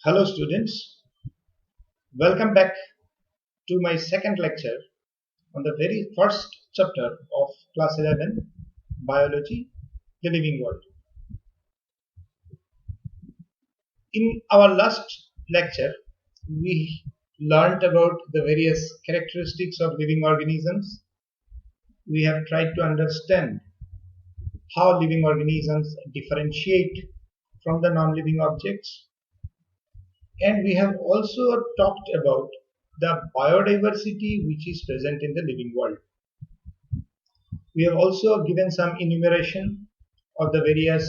Hello students, welcome back to my second lecture on the very first chapter of class 11 Biology, the Living World. In our last lecture, we learned about the various characteristics of living organisms. We have tried to understand how living organisms differentiate from the non-living objects, and we have also talked about the biodiversity which is present in the living world. We have also given some enumeration of the various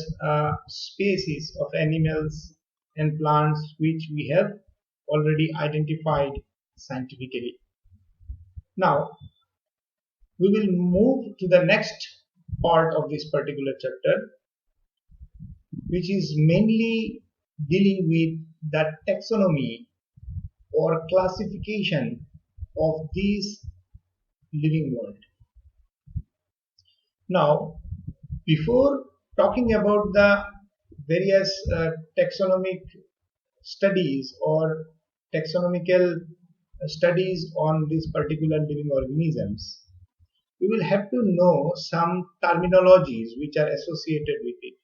species of animals and plants which we have already identified scientifically. Now, we will move to the next part of this particular chapter, which is mainly dealing with the taxonomy or classification of this living world. Now, before talking about the various taxonomic studies or taxonomical studies on these particular living organisms, we will have to know some terminologies which are associated with it.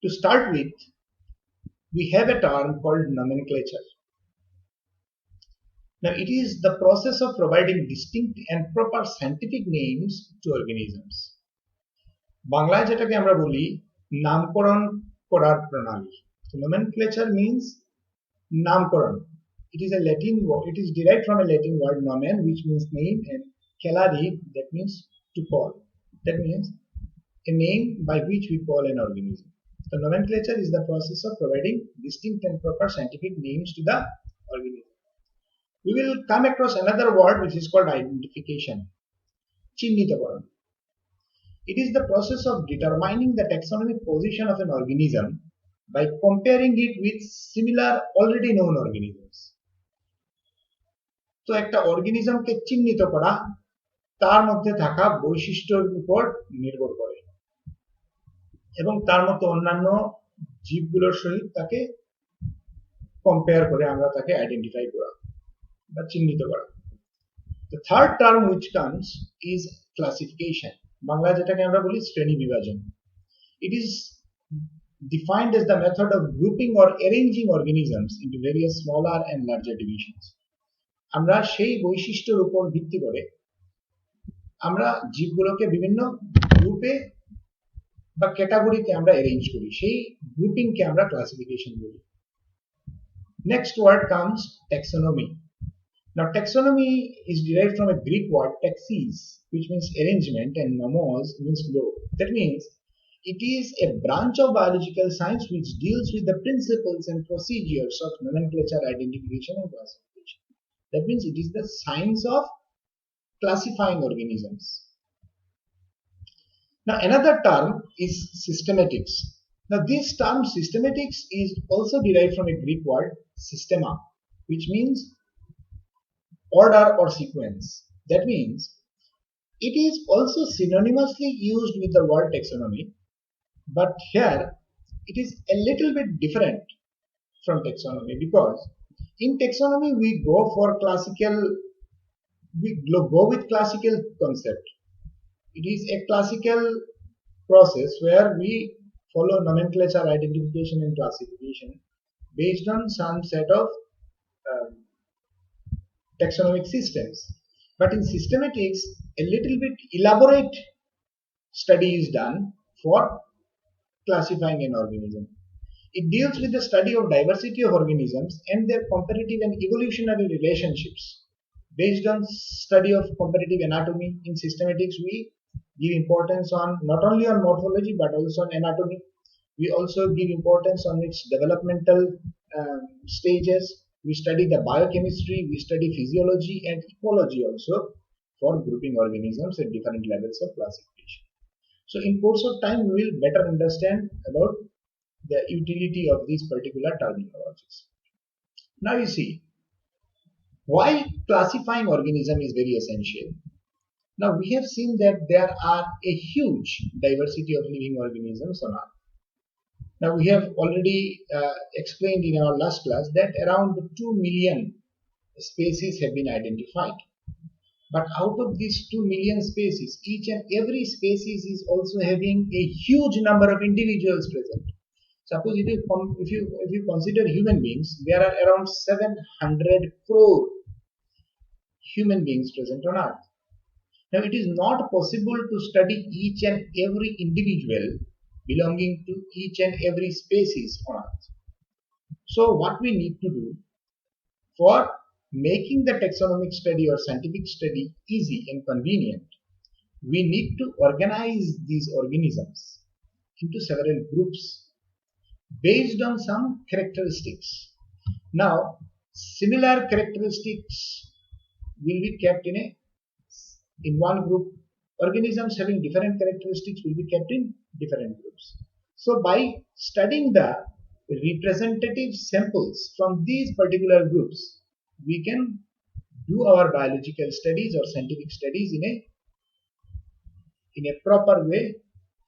To start with, we have a term called nomenclature. Now, it is the process of providing distinct and proper scientific names to organisms. বাংলায় যেটাকে আমরা বলি নামকরণ করার প্রণালী. So nomenclature means নামকরণ. It is a Latin word. It is derived from a Latin word nomen, which means name, and calari, that means to call. That means a name by which we call an organism. So nomenclature is the process of providing distinct and proper scientific names to the organism. We will come across another word which is called identification. চিহ্নিতকরণ. It is the process of determining the taxonomic position of an organism by comparing it with similar already known organisms. তো একটা অর্গানিজমকে চিহ্নিত করা তার মধ্যে থাকা বৈশিষ্ট্যের উপর নির্ভর করে এবং তার মতো অন্যান্য জীবগুলোর সহিত তাকে কম্পেয়ার করে আমরা তাকে আইডেন্টিফাই করা বা চিহ্নিত করা. The third term which comes is classification. Bangla যেটাকে আমরা বলি শ্রেণী বিভাজন. It is defined as the method of grouping or arranging organisms into various smaller and larger divisions. আমরা সেই বৈশিষ্ট্যের উপর ভিত্তি করে আমরা জীবগুলোকে বিভিন্ন গ্রুপে বা ক্যাটাগরিতে আমরা অ্যারেঞ্জ করি. সেই গ্রুপিংকে আমরা ক্লাসিফিকেশন বলি. Next word comes taxonomy. Now, taxonomy is derived from a Greek word taxis, which means arrangement, and nomos means law. That means it is a branch of biological science which deals with the principles and procedures of nomenclature, identification, and classification. That means it is the science of classifying organisms. Now, another term is systematics. Now, this term systematics is also derived from a Greek word systema, which means order or sequence. That means it is also synonymously used with the word taxonomy, but here it is a little bit different from taxonomy, because in taxonomy we go with classical concept. It is a classical process where we follow nomenclature, identification, and classification based on some set of taxonomic systems. But in systematics, a little bit elaborate study is done for classifying an organism. It deals with the study of diversity of organisms and their comparative and evolutionary relationships. Based on study of comparative anatomy, in systematics we give importance on not only on morphology but also on anatomy. We also give importance on its developmental stages. We study the biochemistry, we study physiology and ecology also for grouping organisms at different levels of classification. So in course of time we will better understand about the utility of these particular terminologies. Now you see, why classifying organism is very essential. Now we have seen that there are a huge diversity of living organisms on Earth. Now we have already explained in our last class that around 2 million species have been identified. But out of these 2 million species, each and every species is also having a huge number of individuals present. Suppose if you consider human beings, there are around 700 crore human beings present on Earth. Now it is not possible to study each and every individual belonging to each and every species on Earth. So what we need to do for making the taxonomic study or scientific study easy and convenient, we need to organize these organisms into several groups based on some characteristics. Now, similar characteristics will be kept in one group. Organisms having different characteristics will be kept in different groups. So, by studying the representative samples from these particular groups, we can do our biological studies or scientific studies in a proper way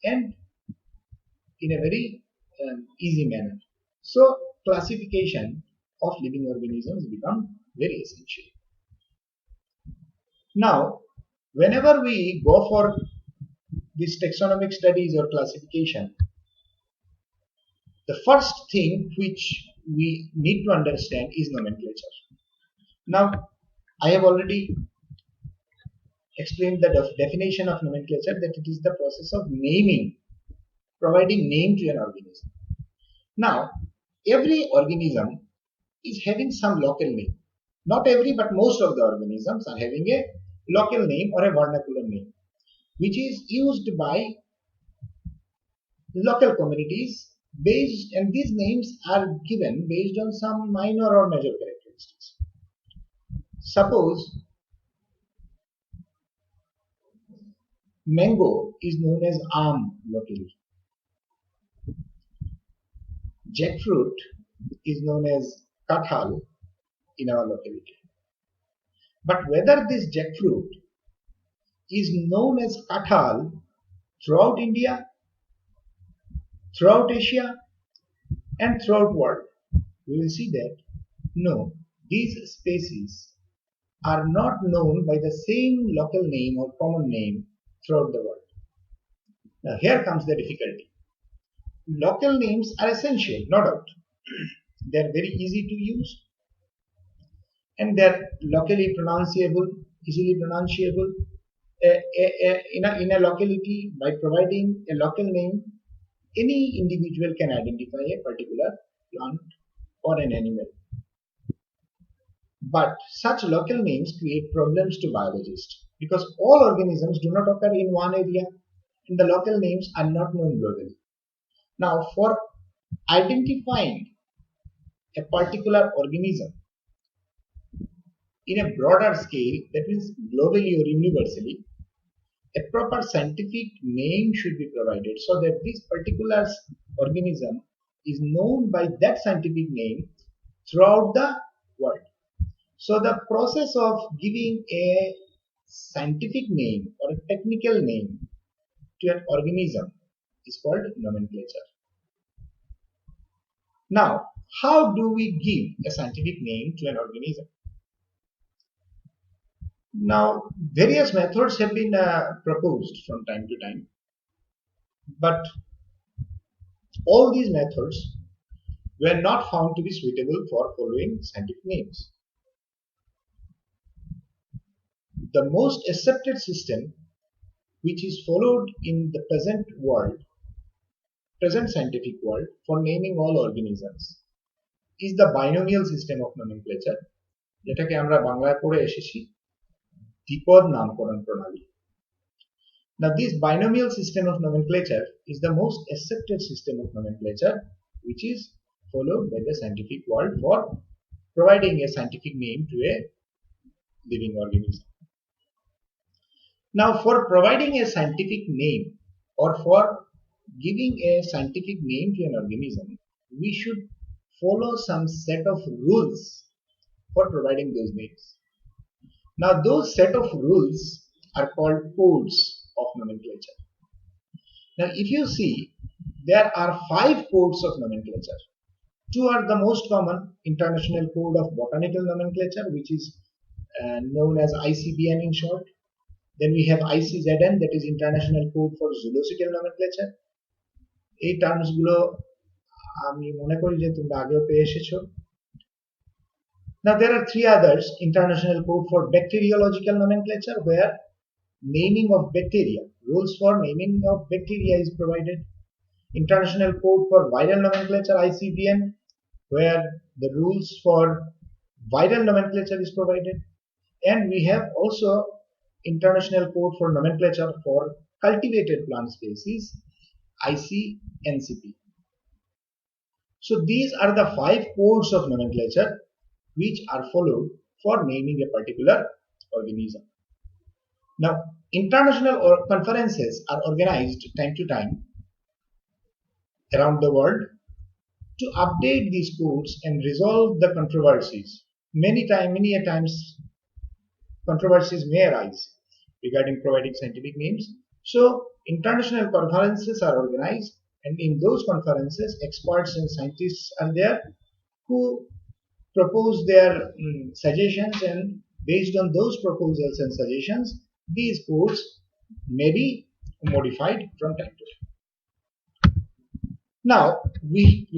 and in a very easy manner. So classification of living organisms become very essential. Now, whenever we go for these taxonomic studies or classification, the first thing which we need to understand is nomenclature. Now, I have already explained the definition of nomenclature, that it is the process of naming, providing name to an organism. Now, every organism is having some local name. Not every, but most of the organisms are having a local name or a vernacular name, which is used by local communities based, and these names are given based on some minor or major characteristics. Suppose mango is known as aam locally. Jackfruit is known as kathal in our locality. But whether this jackfruit is known as kathal throughout India, throughout Asia, and throughout world, we will see that no, these species are not known by the same local name or common name throughout the world. Now here comes the difficulty. Local names are essential, no doubt. They are very easy to use and they are locally pronounceable, easily pronounceable. In a locality, by providing a local name, any individual can identify a particular plant or an animal. But such local names create problems to biologists because all organisms do not occur in one area and the local names are not known globally. Now, for identifying a particular organism in a broader scale, that means globally or universally, a proper scientific name should be provided so that this particular organism is known by that scientific name throughout the world. So the process of giving a scientific name or a technical name to an organism is called nomenclature. Now, how do we give a scientific name to an organism? Now, various methods have been proposed from time to time, but all these methods were not found to be suitable for following scientific names. The most accepted system which is followed in the present scientific world for naming all organisms is the binomial system of nomenclature, যেটাকে আমরা বাংলায় পড়ে এসেছি দ্বিপদ নামকরণ প্রণালী. Now this binomial system of nomenclature is the most accepted system of nomenclature which is followed by the scientific world for providing a scientific name to a living organism. Now for providing a scientific name or for giving a scientific name to an organism, we should follow some set of rules for providing those names. Now those set of rules are called codes of nomenclature. Now if you see there are 5 codes of nomenclature. 2 are the most common: International Code of Botanical Nomenclature, which is known as ICBN in short. Then we have ICZN, that is International Code for Zoological Nomenclature. এই terms গুলো আমি মনে করি যে তোমরা আগেও পেয়ে এসেছো। Now there are 3 others: International Code for Bacteriological Nomenclature, where naming of bacteria, rules for naming of bacteria is provided. International Code for Viral Nomenclature, ICVN, where the rules for viral nomenclature is provided. And we have also International Code for Nomenclature for Cultivated Plant Species, ICNCP. So these are the 5 codes of nomenclature which are followed for naming a particular organism. Now, international conferences are organized time to time around the world to update these codes and resolve the controversies. Many a times controversies may arise regarding providing scientific names. So international conferences are organized, and in those conferences experts and scientists are there who propose their suggestions, and based on those proposals and suggestions, these codes may be modified from time to time. Now,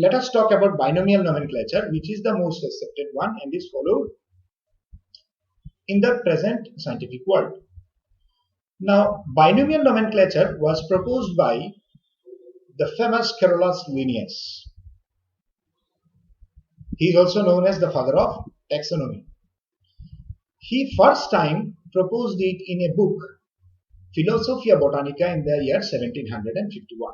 let us talk about binomial nomenclature, which is the most accepted one and is followed in the present scientific world. Now, binomial nomenclature was proposed by the famous Carolus Linnaeus. He is also known as the father of taxonomy. He first time proposed it in a book, Philosophia Botanica, in the year 1751.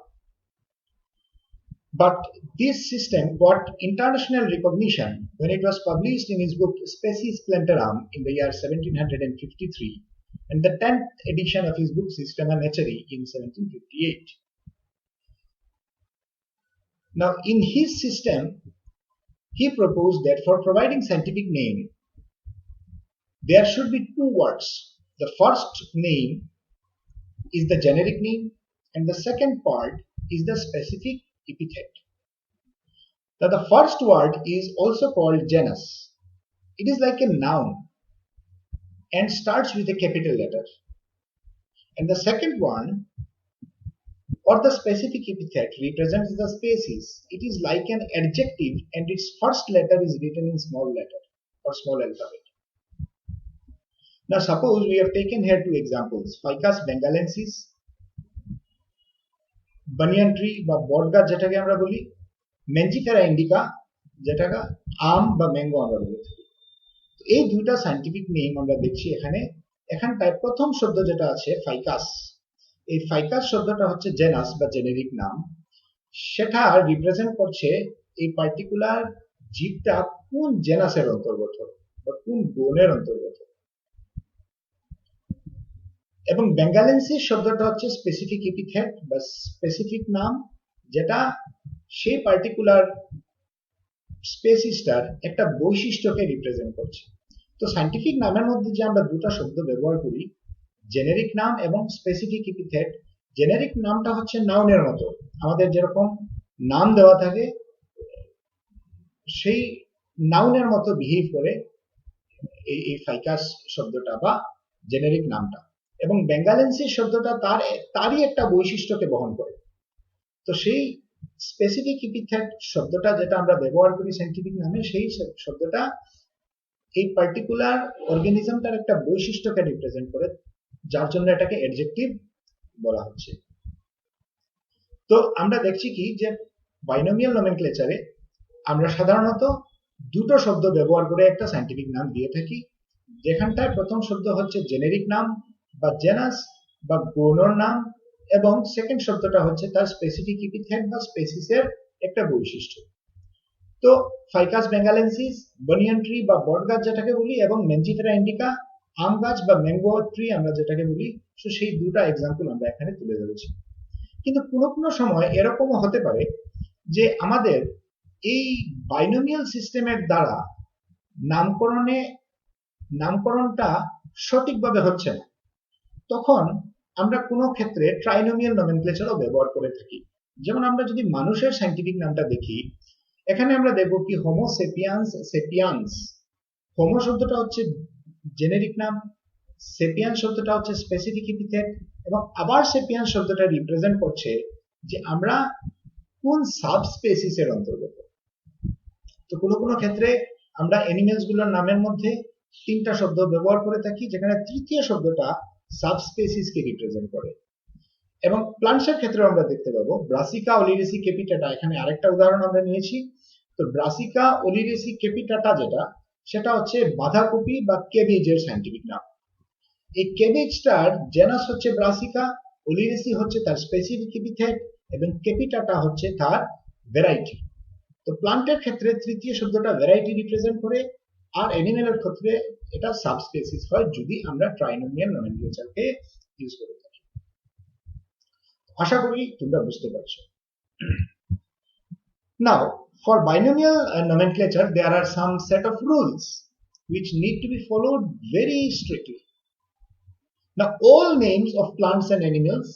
But this system got international recognition when it was published in his book Species Plantarum in the year 1753, and the 10th edition of his book Systema Naturae in 1758. Now, in his system, he proposed that for providing scientific name, there should be 2 words. The first name is the generic name, and the second part is the specific epithet. Now, the first word is also called genus. It is like a noun and starts with a capital letter. And the second one, or the specific epithet, represents the species. It is like an adjective, and its first letter is written in small letter or small alphabet. Now, suppose we have taken here 2 examples: Ficus bengalensis, banyan tree বা বটগাছ যেটাকে আমরা বলি, Mangifera indica যেটাকে আম বা mango আমরা বলে থাকি। এই দুইটা সায়েন্টিফিক নেম আমরা দেখছি এখানে। এখানটায় প্রথম শব্দ যেটা আছে ফাইকাস, এই ফাইকাস শব্দটা হচ্ছে জেনাস বা জেনেরিক নাম। সেটা রিপ্রেজেন্ট করছে এই পার্টিকুলার জীবটা কোন জেনাসের অন্তর্গত বা কোন গণের অন্তর্গত। এবং বেঙ্গালেন্সিস শব্দটা হচ্ছে স্পেসিফিক এপিথেট বা স্পেসিফিক নাম, যেটা সেই পার্টিকুলার স্পেসিসটার একটা বৈশিষ্ট্যকে রিপ্রেজেন্ট করছে। তো সায়েন্টিফিক নামের মধ্যে যে আমরা 2টা শব্দ ব্যবহার করি, জেনেরিক নাম এবং স্পেসিফিক এপিথেট। জেনেরিক নামটা হচ্ছে নাউনের মতো, আমাদের যেরকম নাম দেওয়া থাকে সেই নাউনের মতো বিহেভ করে এই ফাইকাস শব্দটা বা জেনেরিক নামটা, এবং বেঙ্গালেন্সিস শব্দটা তারই একটা বৈশিষ্ট্যকে বহন করে। তো সেই স্পেসিফিক এপিথেট শব্দটা যেটা আমরা ব্যবহার করি সায়েন্টিফিক নামে, সেই শব্দটা এই পার্টিকুলার অর্গানিজমটার একটা বৈশিষ্ট্যকে রিপ্রেজেন্ট করে, যার জন্য এটাকে অ্যাডজেক্টিভ বলা হচ্ছে। তো আমরা দেখছি কি যে বাইনোমিয়াল নমেনক্লেচারে আমরা সাধারণত 2টো শব্দ ব্যবহার করে একটা সায়েন্টিফিক নাম দিয়ে থাকি, যেখানটায় প্রথম শব্দ হচ্ছে জেনেরিক নাম বা জেনাস বা গণর নাম, এবং সেকেন্ড শব্দটা হচ্ছে তার স্পেসিফিক এপিথেট বা স্পেসিসের একটা বৈশিষ্ট্য। তো ফাইকাস বেঙ্গালেন্সিস, বানিয়ান ট্রি বা বটগাছ যেটাকে বলি, এবং ম্যাঞ্জিফেরা ইন্ডিকা আম গাছ বা ম্যাঙ্গো ট্রি আমরা যেটাকে বলি, তো সেই 2টা এক্সাম্পল আমরা এখানে তুলে ধরেছি। কিন্তু কোনো সময় এরকমও হতে পারে যে আমাদের এই বাইনোমিয়াল সিস্টেমের দ্বারা নামকরণটা সঠিকভাবে হচ্ছে না, তখন আমরা কোনো ক্ষেত্রে ট্রাইনোমিয়াল নমেনক্লেচারও ব্যবহার করে থাকি। যেমন আমরা যদি মানুষের সায়েন্টিফিক নামটা দেখি, এখানে আমরা দেখব কি হোমো সেপিয়ান্স সেপিয়ান্স। হোমো শব্দটা হচ্ছে জেনেরিক নাম, সেপিয়ান্স শব্দটা হচ্ছে স্পেসিফিক এপিথেট, এবং আবার সেপিয়ান্স শব্দটা রিপ্রেজেন্ট করছে যে আমরা কোন সাবস্পেসিসের অন্তর্গত। তো কোনো কোনো ক্ষেত্রে আমরা অ্যানিমেলস গুলোর নামের মধ্যে তিনটা শব্দ ব্যবহার করে থাকি, যেখানে তৃতীয় শব্দটা সাবস্পেসিসকে রিপ্রেজেন্ট করে। এবং প্লান্টসের ক্ষেত্রে আমরা দেখতে পাবো ব্রাসিকা ওলিরেসি ক্যাপিটাটা, এখানে আরেকটা উদাহরণ আমরা নিয়েছি। তো ব্রাসিকা ওলিরেসি ক্যাপিটাটা যেটা, সেটা হচ্ছে বাঁধাকপি বা কেবেজের সায়েন্টিফিক নাম। এই কেবেজটার জেনাস হচ্ছে ব্রাসিকা, ওলিরেসি হচ্ছে তার স্পেসিফিক এপিথেট, এবং ক্যাপিটাটা হচ্ছে তার ভ্যারাইটি। তো প্লান্টের ক্ষেত্রে তৃতীয় শব্দটা ভ্যারাইটি রিপ্রেজেন্ট করে, আর অ্যানিমেলের ক্ষেত্রে এটা সাবস্পেসিস হয় যদি আমরা ট্রাইনোমিয়াল নমেনক্লেচারকে ইউজ করে থাকি। আশা করি তোমরা বুঝতে পারছো। Now, for binomial nomenclature, there are some set of rules which need to be followed very strictly. Now, all names of plants and animals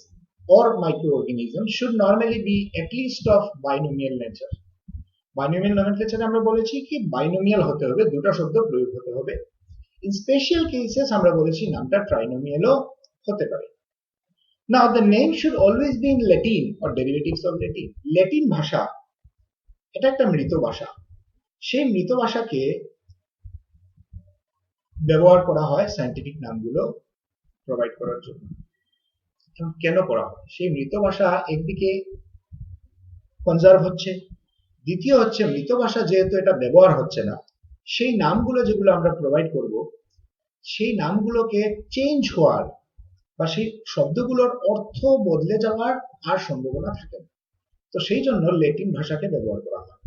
or microorganisms should normally be at least of binomial nature. Binomial nomenclature আমরা বলেছি কি binomial হতে হবে, দুটো শব্দ প্রয়োগ হতে হবে। In special cases আমরা বলেছি নামটা ট্রাইনোমিয়ালও হতে পারে। Now, the name should always be in Latin or derivatives of Latin. Latin ভাষা এটা একটা মৃত ভাষা, সেই মৃত ভাষাকে ব্যবহার করা হয় সায়েন্টিফিক নামগুলো প্রোভাইড করার জন্য। কেন করা হয়? সেই মৃত ভাষা একদিকে কনজার্ভ হচ্ছে, দ্বিতীয় হচ্ছে মৃত ভাষা যেহেতু এটা ব্যবহার হচ্ছে না, সেই নামগুলো যেগুলো আমরা প্রোভাইড করব, সেই নামগুলোকে চেঞ্জ হওয়ার বা সেই শব্দগুলোর অর্থ বদলে যাওয়ার আর সম্ভাবনা থাকে না। তো সেই জন্য ল্যাটিন ভাষাকে ব্যবহার করা হয়।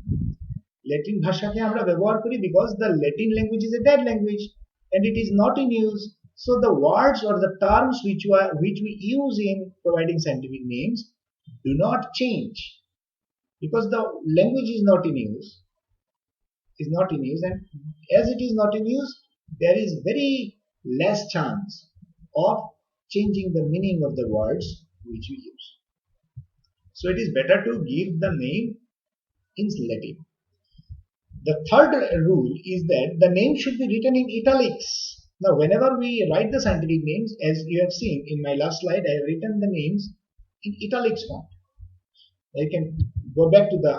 ল্যাটিন ভাষাকে আমরা ব্যবহার করি because the Latin language is a dead language and it is not in use. So the words or the terms which we use in providing scientific names do not change because the language is not in use. And as it is not in use, there is very less chance of changing the meaning of the words which we use. So it is better to give the name in Latin. The third rule is that the name should be written in italics. Now, whenever we write the scientific names, as you have seen in my last slide, I have written the names in italics font. You can go back to the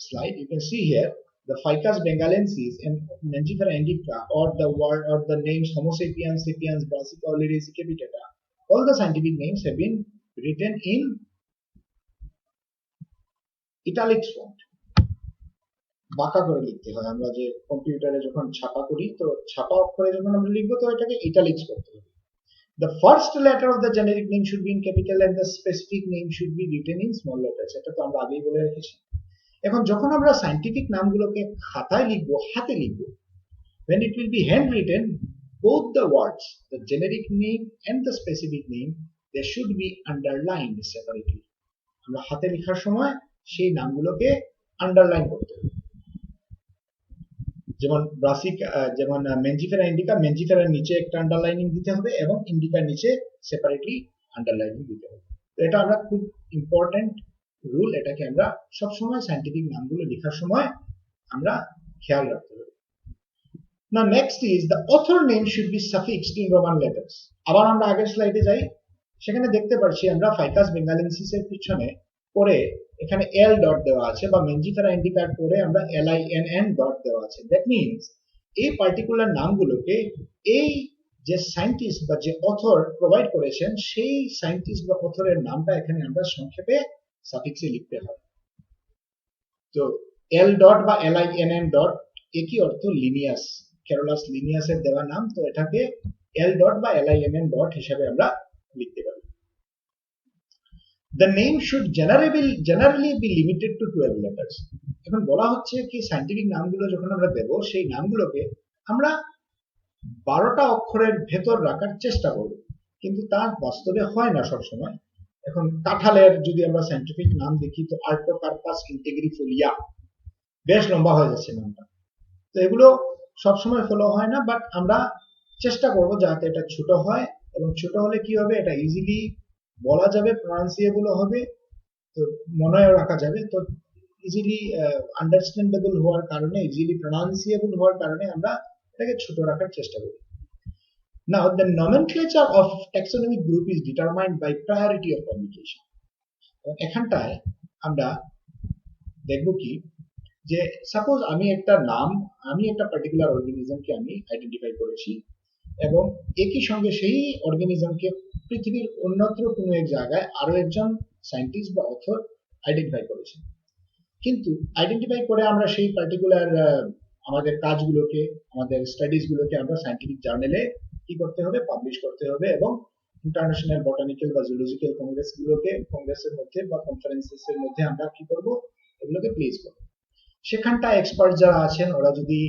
slide. You can see here the Ficus bengalensis and Mangifera indica, or the word or the names Homo sapiens, sapiens, Brassica oleracea capitata. All the scientific names have been written in italics font. বাঁকা করে লিখতে হয়। আমরা যে কম্পিউটারে যখন ছাপা করি, তো ছাপা অক্ষরে যখন আমরা লিখবো তো এটাকে ইটালিক্স করতে হবে। The first letter of the generic name should be in capital and the specific name should be written in small letters. এটা তো আমরা আগেই বলে রেখেছি। এখন যখন আমরা সায়েন্টিফিক নামগুলোকে খাতায় লিখবো, হাতে লিখবো, when it will be handwritten, both the words, the generic name and the specific name, they should be underlined separately. আমরা হাতে লেখার সময় সেই নামগুলোকে আন্ডারলাইন করতে হবে। যেমন ব্রাসিকা, যেমন মেঞ্জিফেরা ইন্ডিকা, মেঞ্জিফেরার নিচে একটা আন্ডারলাইনিং দিতে হবে এবং ইন্ডিকার নিচে সেপারেটলি আন্ডারলাইনিং দিতে হবে। তো এটা আমরা খুব ইম্পর্টেন্ট রুল, এটাকে আমরা সবসময় সায়েন্টিফিক নামগুলো লেখার সময় আমরা খেয়াল রাখতে হবে। Now next is the author name should be suffixed in Roman letters. আবার আমরা আগের স্লাইডে যাই, সেখানে দেখতে পাচ্ছি আমরা ফাইকাস বেঙ্গালেন্সিস এর পিছনে পরে এখানে এল ডট দেওয়া আছে, বা মেঞ্জিফেরা ইন্ডিকার পরে আমরা LINN ডট দেওয়া আছে। দ্যাট মিনস এই পার্টিকুলার নামগুলোকে এই যে সায়েন্টিস্ট বা যে অথর প্রোভাইড করেছেন, সেই সায়েন্টিস্ট বা অথরের নামটা এখানে আমরা সংক্ষেপে সাফিক্সে লিখতে হয়। তো এল ডট বা LINN ডট একই অর্থ, লিনিয়াস, ক্যারোলাস লিনিয়াসের দেওয়া নাম, তো এটাকে এল ডট বা LINN ডট হিসাবে আমরা লিখতে পারি। The name should generally be limited to 12 letters. এখন বলা হচ্ছে কি সায়েন্টিফিক নামগুলো যখন আমরা দেব, সেই নামগুলোকে আমরা 12টা অক্ষরের ভেতর রাখার চেষ্টা করব, কিন্তু তা বাস্তবে হয় না সব সময়। এখন কাঁঠালের যদি আমরা সায়েন্টিফিক নাম দেখি, তো আর্টোকার্পাস ইন্টিগ্রিফোলিয়া, বেশ লম্বা হয়ে যাচ্ছে নামটা। তো এগুলো সবসময় ফলো হয় না, বাট আমরা চেষ্টা করব যাতে এটা ছোট হয়, এবং ছোট হলে কি হবে, এটা ইজিলি বলা যাবে, প্রনাউন্সিয়েবল হবে, তো মনে রাখা যাবে। তো ইজিলি আন্ডারস্ট্যান্ডেবল হওয়ার কারণে, ইজিলি প্রনাউন্সিয়েবল হওয়ার কারণে আমরা এটাকে ছোট রাখার চেষ্টা করি। Now, the nomenclature of taxonomic group is determined by priority of publication. এখানটায় আমরা দেখব কি, যে সাপোজ আমি একটা পার্টিকুলার অর্গানিজমকে আমি আইডেন্টিফাই করেছি এবং একই সঙ্গে সেই অর্গানিজমকে পৃথিবীর অন্যত্র কোনো এক জায়গায় আরো একজন সায়েন্টিস্ট বা অথর আইডেন্টিফাই করেছেন। কিন্তু আইডেন্টিফাই করে আমরা সেই পার্টিকুলার আমাদের কাজগুলোকে, আমাদের স্টাডিজ গুলোকে আমরা সায়েন্টিফিক জার্নালে কি করতে হবে, পাবলিশ করতে হবে এবং ইন্টারন্যাশনাল বটানিক্যাল বা জুলজিক্যাল কংগ্রেসের মধ্যে বা কনফারেন্সের মধ্যে আমরা কি করব, এগুলোকে প্লেস করব। সেখানটা এক্সপার্ট যারা আছেন ওরা যদি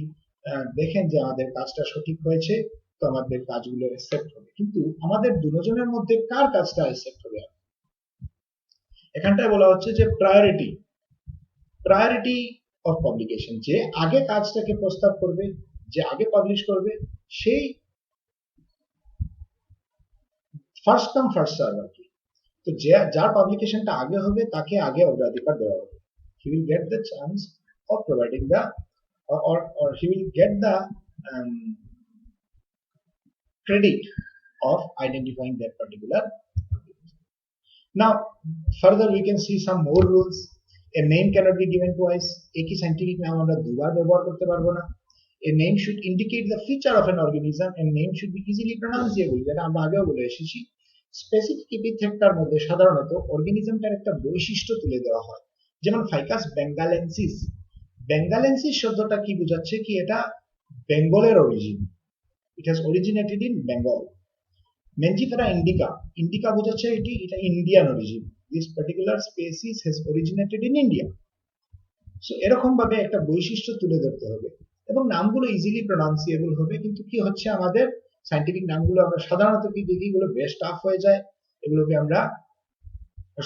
দেখেন যে আমাদের কাজটা সঠিক হয়েছে, তো আমাদের কাজগুলো অ্যাকসেপ্ট হবে। কিন্তু আমাদের দুজনের মধ্যে কার কাজটা অ্যাকসেপ্ট হবে? এখানটায় বলা হচ্ছে যে প্রায়োরিটি অফ পাবলিকেশন, যে আগে কাজটাকে প্রস্তাব করবে, যে আগে পাবলিশ করবে, সেই ফার্স্ট কাম ফার্স্ট সার্ভ আর কি। তো যার পাবলিকেশনটা আগে হবে তাকে আগে অগ্রাধিকার দেওয়া হবে। he will get the chance of providing the or he will get the credit of identifying that particular. Now further we can see some more rules. A name cannot be given twice. একই scientific নাম আমরা দুবার ব্যবহার করতে পারবো না। A name should indicate the feature of an organism and name should be easily pronounceable, যেটা আমরা আগেও বলে এসেছি। স্পেসিফিক এপিথেটটার মধ্যে সাধারণত অর্গানিজমটার একটা বৈশিষ্ট্য তুলে দেওয়া হয়, যেমন ফাইকাস বেঙ্গালেন্সিস। বেঙ্গালেন্সিস শব্দটা কি বোঝাচ্ছে, কি এটা বেঙ্গলের origin, it has originated in Bengal. Mangifera indica বোঝাচ্ছে এটা Indian origin, this particular species has originated in India. So এরকম ভাবে একটা বৈশিষ্ট্য তুলে ধরতে হবে এবং নামগুলো ইজিলি প্রনাউন্সিয়েবল হবে। কিন্তু কি হচ্ছে, আমাদের সায়েন্টিফিক নামগুলো আমরা সাধারণত কি দেখি, এগুলো বেশ টাফ হয়ে যায়, এগুলোকে আমরা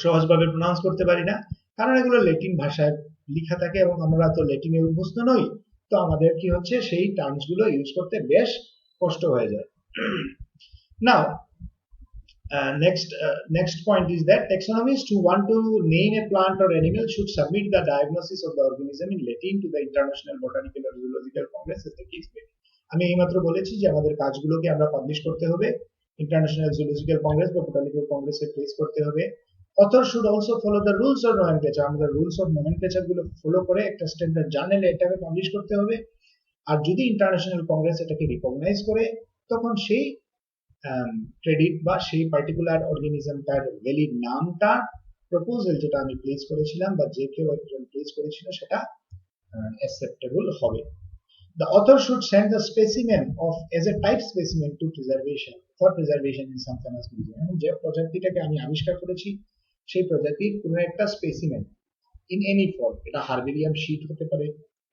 সহজভাবে প্রনাউন্স করতে পারি না, কারণ এগুলো ল্যাটিন ভাষায় লেখা থাকে এবং আমরা তো ল্যাটিনে অভ্যস্ত নই। তো আমাদের কি হচ্ছে, সেই টার্মস গুলো ইউজ করতে বেশ কষ্ট হয়ে যায়। নাও next point is that taxonomists who want to name a plant or animal should submit the diagnosis of the organism in Latin to the International Botanical or Zoological Congress as the case may be. আমি এইমাত্র বলেছি যে আমাদের কাজগুলোকে আমরা publish করতে হবে, international zoological Congress বা বোটানিক্যাল কংগ্রেসে প্লেস করতে হবে। Author should also follow the rules of nomenclature, আমাদের রুলস অফ নোমেনক্লেচার গুলো ফলো করে একটা স্ট্যান্ডার্ড জার্নালে এটাকে পাবলিশ করতে হবে। আর যদি ইন্টারন্যাশনাল কংগ্রেস এটাকে রিকগনাইজ করে, তখন সেই ক্রেডিট বা সেই পার্টিকুলার অর্গানিজমটার ভ্যালিড নামটা, প্রপোজাল যেটা আমি প্লেস করেছিলাম বা যে কেউ একজন প্লেস করেছিল, সেটা অ্যাকসেপ্টেবল হবে। The author should send the specimen as a type specimen to for preservation in some famous museum. যে প্রজাতিটাকে আমি আবিষ্কার করেছি সেই প্রজাতির কোন একটা স্পেসিমেন ইন এনি ফর্ম, এটা হার্বেরিয়াম শীট হতে পারে,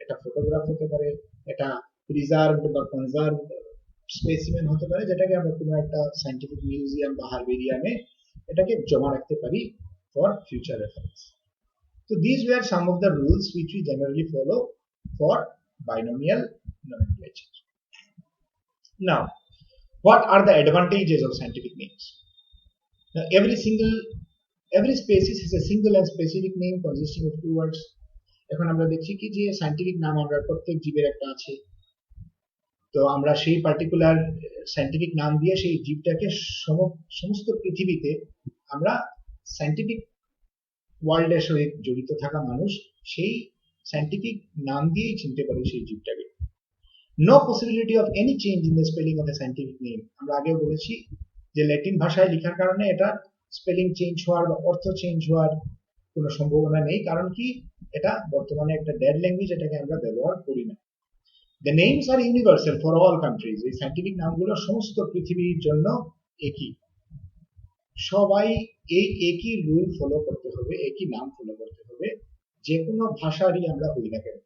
এটা ফটোগ্রাফ হতে পারে, এটা প্রিজার্ভড বা কনজার্ভড স্পেসিমেন হতে পারে, যেটাকে আমরা কোনো একটা সায়েন্টিফিক মিউজিয়াম বা হার্বেরিয়ামে এটাকে জমা রাখতে পারি for future reference. So these were some of the rules which we generally follow for binomial nomenclature. Now, what are the advantages of scientific names? Now, every species has a single and specific name consisting of two words. এখন আমরা দেখছি কি যে scientific নাম আমরা প্রত্যেক জীবের একটা আছে, তো আমরা সেই পার্টিকুলার সায়েন্টিফিক নাম দিয়ে সেই জীবটাকে সমস্ত পৃথিবীতে আমরা সায়েন্টিফিক ওয়ার্ল্ডের সহিত জড়িত থাকা মানুষ সেই সায়েন্টিফিক নাম দিয়েই চিনতে পারি সেই জীবটাকে। No possibility of any change in the spelling of a scientific name, আমরা আগেও বলেছি যে ল্যাটিন ভাষায় লেখার কারণে এটা স্পেলিং চেঞ্জ হওয়ার বা অর্থ চেঞ্জ হওয়ার কোনো সম্ভাবনা নেই, কারণ কি এটা বর্তমানে একটা ডেড ল্যাঙ্গুয়েজ, এটাকে আমরা ব্যবহার করি না। The names are universal for all countries. এই সায়েন্টিফিক নামগুলো সমস্ত পৃথিবীর জন্য একই, সবাই এই একই রুল ফলো করতে হবে, একই নাম ফলো করতে হবে, যে কোনো ভাষারই আমরা হই না কেন।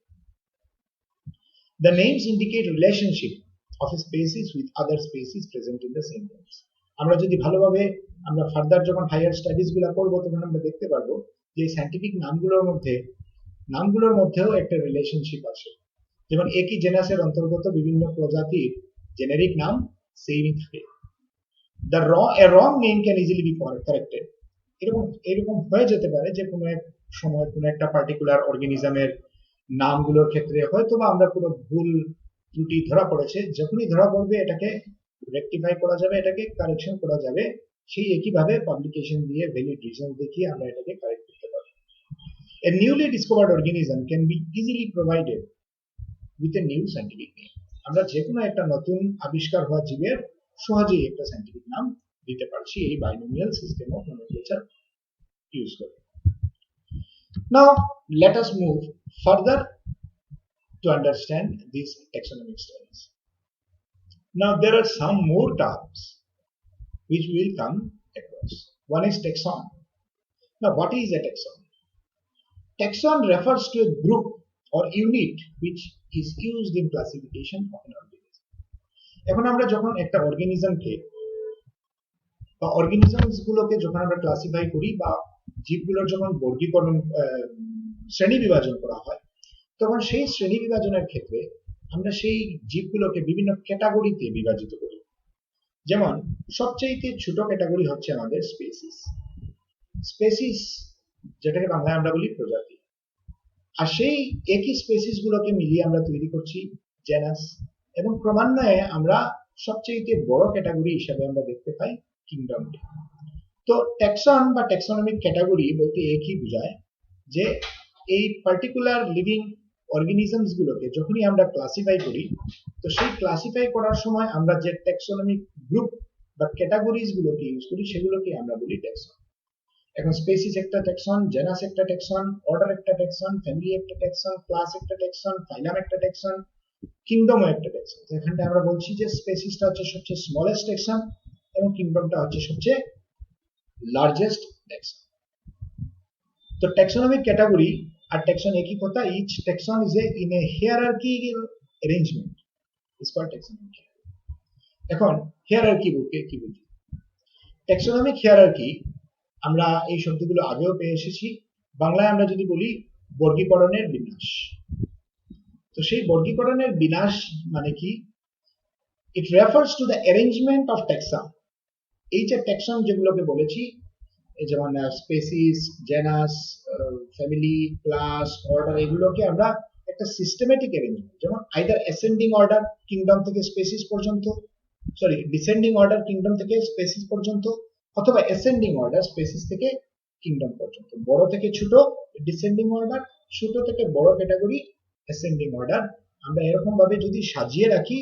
The names indicate relationship of a species with other species present in the same place. আমরা যদি ভালোভাবে আমরা ফার্দার যখন হায়ার স্টাডিজ গুলো করবো, তখন আমরা দেখতে পারবো যে সায়েন্টিফিক নামগুলোর মধ্যেও একটা রিলেশনশিপ আছে। যেমন একই জেনাসের অন্তর্গত বিভিন্ন প্রজাতির জেনেরিক নাম সেমই থাকে। A wrong name can easily be corrected. এরকম এরকম হয়ে যেতে পারে যে কোনো এক সময় কোনো একটা পার্টিকুলার অর্গানিজমের নামগুলোর ক্ষেত্রে হয়তো বা আমরা কোনো ভুল ত্রুটি ধরা পড়েছে, যখনই ধরা পড়বে এটাকে রেকটিফাই করা যাবে, এটাকে কারেকশন করা যাবে, সেই একইভাবে পাবলিকেশন দিয়ে ভ্যালিড রিজন দেখিয়ে আমরা এটাকে কারেক্ট করতে পারি। A newly discovered organism can be easily provided with a new scientific name. আমরা যে কোনো একটা নতুন আবিষ্কার হওয়া জীবের সহজেই একটা সায়েন্টিফিক নাম দিতে পারছি এই binomial system of nomenclature use করে। Now let us move further to understand these taxonomic studies. Now there are some more terms which will come across. One is taxon. Now what is a taxon? Taxon refers to a group or unit which is used in classification of an organism. এখন আমরা যখন একটা অর্গানিজমকে বা organisms গুলোকে যখন আমরা classify করি বা জীবগুলোর যখন বর্গীকরণ শ্রেণী বিভাজন করা হয়, তখন সেই শ্রেণী বিভাজনের ক্ষেত্রে আমরা সেই জীবগুলোকে বিভিন্ন ক্যাটাগরিতে বিভাজিত করি। যেমন সবচেয়ে ছোট ক্যাটাগরি হচ্ছে আমাদের স্পেসিস। স্পেসিস যেটাকে বাংলায় আমরা বলি প্রজাতি, আর সেই একই স্পেসিস গুলোকে মিলিয়ে আমরা তৈরি করছি জেনাস, এবং ক্রমান্বয়ে আমরা সবচেয়ে বড় ক্যাটাগরি হিসেবে আমরা দেখতে পাই কিংডম। তো ট্যাক্সন বা ট্যাক্সোনমিক ক্যাটাগরি বলতে একই বোঝায় যে এই পার্টিকুলার লিভিং অর্গানিজমস গুলোকে যখনই আমরা ক্লাসিফাই করি, তো সেই ক্লাসিফাই করার সময় আমরা যে ট্যাক্সোনমিক গ্রুপ বা ক্যাটাগরিজ গুলোকে ইউজ করি সেগুলোকে আমরা বলি ট্যাক্সন। এখন স্পেসিস একটা ট্যাক্সন, জেনাস একটা ট্যাক্সন, অর্ডার একটা ট্যাক্সন, ফ্যামিলি একটা ট্যাক্সন, ক্লাস একটা ট্যাক্সন, ফাইলাম একটা ট্যাক্সন, কিংডমও একটা ট্যাক্সন। তো এখানটা আমরা বলছি যে স্পেসিসটা হচ্ছে সবচেয়ে স্মলেস্ট ট্যাক্সন এবং কিংডমটা হচ্ছে সবচেয়ে লার্জেস্ট ট্যাক্সন। তো ট্যাক্সোনমিক ক্যাটাগরি আর ট্যাক্সন একই কথা, each taxon is in a hierarchical arrangement is called taxonomic. এখন হিয়ারার্কি বলতে কি বুঝি? ট্যাক্সোনমিক হিয়ারার্কি আমরা এই শব্দগুলো আগেও পেয়ে এসেছি। বাংলায় আমরা যদি বলি বর্গীকরণের বিন্যাস, তো সেই বর্গীকরণের বিন্যাস মানে কি? It refers to the arrangement of ট্যাক্সন। এই যে ট্যাক্সন যেগুলোকে বলেছি, যেমন species, genus, family, class, order, এগুলোকে আমরা একটা সিস্টেমেটিক অ্যারেঞ্জমেন্ট, যেমন আইদার অ্যাসেন্ডিং অর্ডার কিংডম থেকে স্পেসিস পর্যন্ত, সরি ডিসেন্ডিং অর্ডার কিংডম থেকে স্পেসিস পর্যন্ত, অথবা অ্যাসেন্ডিং অর্ডার স্পেসিস থেকে কিংডম পর্যন্ত। বড় থেকে ছোট ডিসেন্ডিং অর্ডার, ছোট থেকে বড় ক্যাটাগরি অ্যাসেন্ডিং অর্ডার। আমরা এরকম ভাবে যদি সাজিয়ে রাখি,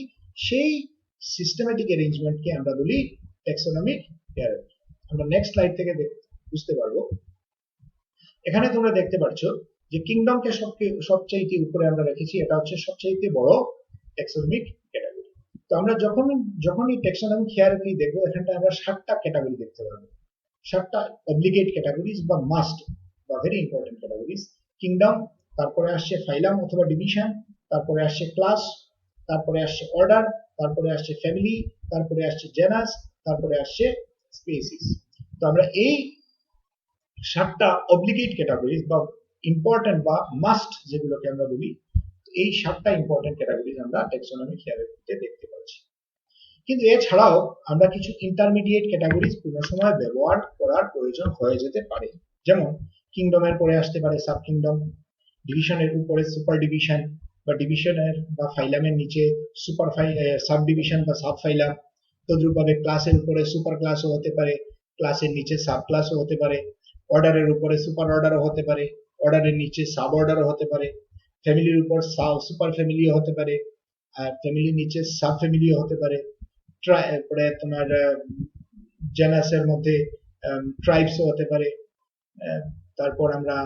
সেই সিস্টেমেটিক অ্যারেঞ্জমেন্টকে আমরা বলি ট্যাক্সোনমিক হিয়ারার্কি। আমরা নেক্সট স্লাইড থেকে বুঝতে পারবো। এখানে তোমরা দেখতে পাচ্ছ যে কিংডমকে সবচাইতে উপরে আমরা রেখেছি, এটা হচ্ছে সবচাইতে বড় ট্যাক্সোনমিক ক্যাটাগরি। তো আমরা যখনই ট্যাক্সোনমিক হিয়ারার্কি দেখবো, এখানটা আমরা 7টা ক্যাটাগরি দেখতে পারবো, 7টা অব্লিগেট ক্যাটাগরিজ বা মাস্ট বা ভেরি ইম্পর্টেন্ট ক্যাটাগরিজ। কিংডম, তারপরে আসছে ফাইলাম অথবা ডিভিশন, তারপরে আসছে ক্লাস, তারপরে আসছে অর্ডার, তারপরে আসছে ফ্যামিলি, তারপরে আসছে জেনাস, তারপরে আসছে স্পেসিস। তো আমরা এই 7টা অব্লিগেট ক্যাটাগরিজ বা ইম্পর্টেন্ট বা মাস্ট যেগুলোকে আমরা বলি, এই 7টা ইম্পর্টেন্ট ক্যাটাগরিজ আমরা ট্যাক্সোনমিক হিয়ারার্কিতে দেখতে পাচ্ছি। কিন্তু এছাড়াও আমরা কিছু ইন্টারমিডিয়েট ক্যাটাগরিজ কোনো সময় ব্যবহার করার প্রয়োজন হয়ে যেতে পারে। যেমন কিংডমের পরে আসতে পারে সাব কিংডম, ডিভিশনের উপরে সুপার ডিভিশন, বা ডিভিশনের বা ফাইলামের নিচে সুপার সাব ডিভিশন বা সাব ফাইলাম। তদ্রূপভাবে ক্লাসের উপরে সুপার ক্লাসও হতে পারে, ক্লাসের নিচে সাব ক্লাসও হতে পারে, অর্ডারের উপরে সুপার অর্ডারও হতে পারে, অর্ডারের নিচে সাব অর্ডারও হতে পারে, ফ্যামিলির উপর সুপার ফ্যামিলিও হতে পারে, আর ফ্যামিলির নিচে সাব ফ্যামিলিও হতে পারে। তারপরে তোমার জেনাসের মধ্যে ট্রাইবসও হতে পারে। তারপর আমরা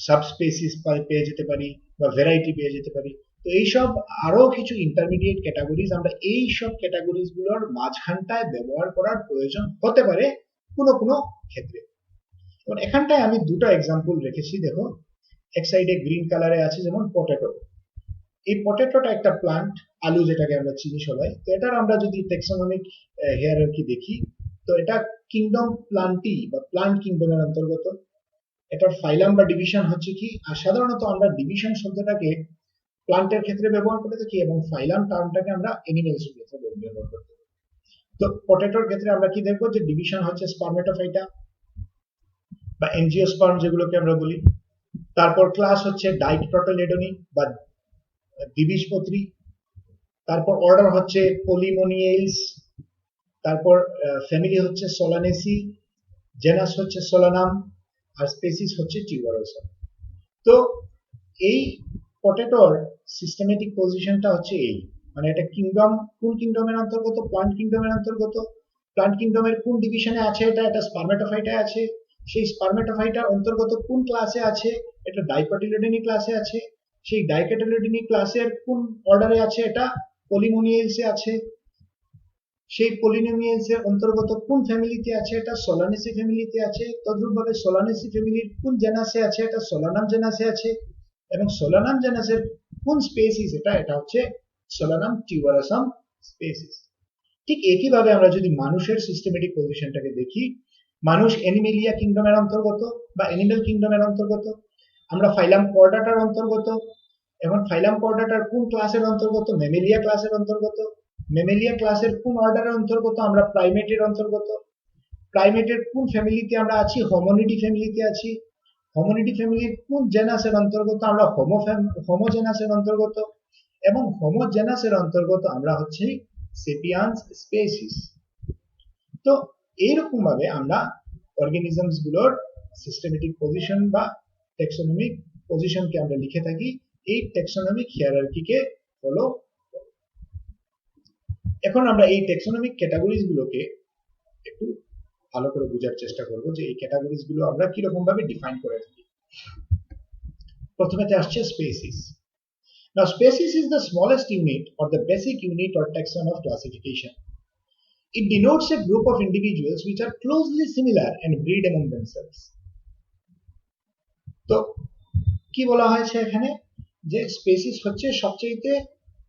সাবস্পেসিস পেয়ে যেতে পারি বা ভ্যারাইটি পেয়ে যেতে পারি। তো এইসব আরো কিছু ইন্টারমিডিয়েট ক্যাটাগরিজ আমরা এই সব ক্যাটাগরিজ গুলোর মাঝখানটায় ব্যবহার করার প্রয়োজন হতে পারে কোনো কোনো ক্ষেত্রে। এখানটায় আমি দুটো এক্সাম্পল রেখেছি। দেখো, এক সাইডে গ্রিন কালারে আছে যেমন পটেটো। এই পটেটোটা একটা প্লান্ট, আলু যেটাকে আমরা চিনি সবাই। তো এটার আমরা যদি ট্যাক্সোনমিক হিয়ারার্কি দেখি, তো এটা কিংডম প্লান্টি বা প্লান্ট কিংডমের অন্তর্গত। এটার ফাইলাম বা ডিভিশন হচ্ছে কি, আর সাধারণত আমরা ডিভিশন শব্দটাকে প্লান্টের ক্ষেত্রে ব্যবহার করে থাকি এবং ফাইলাম টার্মটাকে আমরা অ্যানিমেলস এর ক্ষেত্রে ব্যবহার করতে পারি। তো পটেটোর ক্ষেত্রে আমরা কি দেখবো যে ডিভিশন হচ্ছে স্পারমেটোফাইটা, বা এনজিওস্পার্ম যেগুলোকে আমরা বলি। তারপর ক্লাস হচ্ছে ডাইকটোটিলেডনি বা দ্বিবীজপত্রী। তারপর অর্ডার হচ্ছে পলিমোনিয়েলস। তারপর ফ্যামিলি হচ্ছে সোলানেসি, জেনাস হচ্ছে সোলানাম, আর স্পেসিস হচ্ছে টিউবারোসা। তো এই পটেটোর সিস্টেমেটিক পজিশনটা হচ্ছে এই, মানে এটা কিংডম, কোন কিংডমের অন্তর্গত? প্লান্ট কিংডমের অন্তর্গত। প্লান্ট কিংডমের কোন ডিভিশনে আছে? এটা স্পার্মেটোফাইটে আছে। সেই স্পার্মেটোফাইটার অন্তর্গত কোন ক্লাসে আছে? এটা ডাইকটিলিডনি ক্লাসে আছে। সেই ডাইকটিলিডনি ক্লাসের কোন অর্ডারে আছে? এটা পলিমোনিয়েলসে আছে। সেই পলিনোমিয়ালসের অন্তর্গত কোন ফ্যামিলিতে আছে? এটা সোলানেসি ফ্যামিলিতে আছে। তদ্রূপভাবে সোলানেসি ফ্যামিলির কোন জেনাসে আছে? এটা সোলানাম জেনাসে আছে। এবং সোলানাম জেনাসের কোন স্পেসিস? এটা হচ্ছে সোলানাম টিউবারাসাম স্পেসিস। ঠিক একইভাবে আমরা যদি মানুষের সিস্টেমেটিক পজিশনটাকে দেখি, মানুষ অ্যানিমেলিয়া কিংডমের অন্তর্গত বা অ্যানিমেল কিংডমের অন্তর্গত। আমরা ফাইলাম কর্ডাটার অন্তর্গত। এখন ফাইলাম কর্ডাটার কোন ক্লাসের অন্তর্গত? ম্যামেলিয়া ক্লাসের অন্তর্গত। ম্যামেলিয়া ক্লাসের কোন অর্ডারের অন্তর্গত? আমরা প্রাইমেটের অন্তর্গত। প্রাইমেটের কোন ফ্যামিলিতে আমরা আছি? হোমোনিডি ফ্যামিলিতে আছি। হোমোনিডি ফ্যামিলির কোন জেনাসের অন্তর্গত? আমরা হোমো জেনাসের অন্তর্গত। এবং হোমো জেনাসের অন্তর্গত আমরা হচ্ছে সেপিয়ান্স স্পেসিস। তো এইরকম ভাবে আমরা অর্গানিজমস গুলোর সিস্টেমেটিক পজিশন বা টেক্সোনমিক পজিশনকে আমরা লিখে থাকি এই টেক্সোনমিক হিয়ারার্কিকে ফলো। এখন আমরা এই টেক্সোনমিক ক্যাটাগরিজ গুলোকে একটু ভালো করে বোঝার চেষ্টা করব যে এই ক্যাটাগরিজ গুলো আমরা কি রকম ভাবে ডিফাইন করে থাকি। প্রথমেতে আসছে species. Now species is the smallest unit or the basic unit or taxon of classification. It denotes a group of individuals which are closely similar and breed among themselves. তো কি বলা হয়েছে এখানে যে স্পেসিস হচ্ছে সবচেয়ে